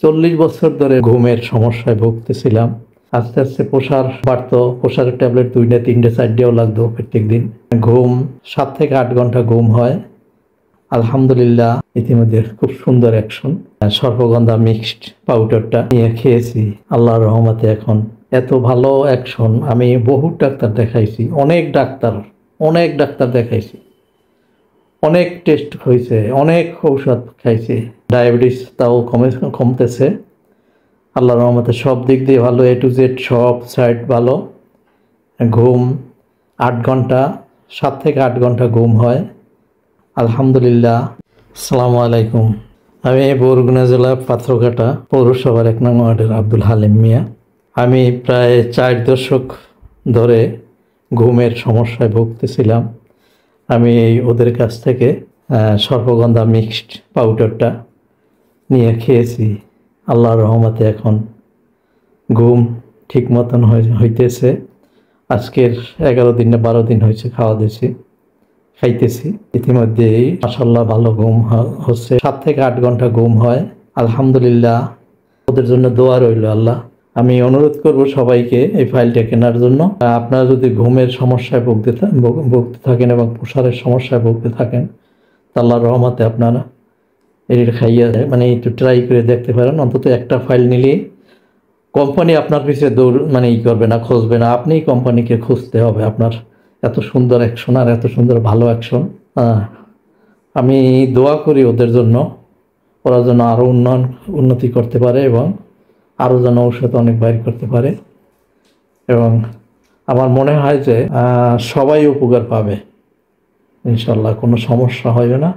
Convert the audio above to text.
40 বছর ধরে ঘুমের সমস্যায় ভুগতেছিলাম। আস্তে আস্তে প্রেসার বাড়তো, প্রেসারের ট্যাবলেট 2টা 3টে 4টেও লাগতো প্রত্যেক দিন। ঘুম 7 থেকে 8 ঘন্টা ঘুম হয়। আলহামদুলিল্লাহ ইতিমধ্যে খুব সুন্দর অ্যাকশন। সর্পগন্ধা মিক্সড পাউডারটা নিয়ে খেয়েছি, আল্লাহর রহমতে এখন এত ভালো অ্যাকশন। আমি বহু ডাক্তার দেখাইছি, অনেক ডাক্তার দেখাইছি, অনেক টেস্ট হয়েছে, অনেক ঔষধ খাইছি। ডায়াবেটিস তাও কমতেছে আল্লাহর রহমতে, সব দিক দিয়ে ভালো, A to Z সব সাইড ভালো। ঘুম 8 ঘন্টা, 7 থেকে 8 ঘন্টা ঘুম হয় আলহামদুলিল্লাহ। আসসালামু আলাইকুম। আমি বরগুনা জেলা পাথরঘাটা পৌরসভার 1 নং ওয়ার্ডের আব্দুল হালিম মিয়া। আমি প্রায় 4 দশক ধরে ঘুমের সমস্যায় ভুগতেছিলাম। আমি ওদের কাছ থেকে সর্পগন্ধা মিক্সড পাউডারটা নিয়ে খেয়েছি, আল্লাহর রহমতে এখন ঘুম ঠিক মতন হইতেছে। আজকের 11 দিন না 12 দিন হয়েছে খাইতেছি। ইতিমধ্যেই মাশাআল্লাহ ভালো ঘুম হচ্ছে, 7 থেকে 8 ঘন্টা ঘুম হয় আলহামদুলিল্লাহ। ওদের জন্য দোয়া রইল আল্লাহ। আমি অনুরোধ করব সবাইকে এই ফাইলটা কেনার জন্য। আপনারা যদি ঘুমের সমস্যায় ভুগতে থাকেন এবং প্রেসারের সমস্যায় ভুগতে থাকেন, আল্লাহর রহমতে আপনারা এটা খাইয়া একটু ট্রাই করে দেখতে পারেন। অন্তত একটা ফাইল নিলেই কোম্পানি আপনার পিছিয়ে করবে না, খুঁজবে না, আপনিই কোম্পানিকে খুঁজতে হবে। আপনার এত সুন্দর অ্যাকশন আর এত সুন্দর ভালো অ্যাকশন। আমি দোয়া করি ওদের জন্য, ওরা যেন আরও উন্নতি করতে পারে এবং আরও যেন ঔষধ অনেক বাইর করতে পারে। এবং আমার মনে হয় যে সবাই উপকার পাবে ইনশাল্লাহ, কোনো সমস্যা হবে না।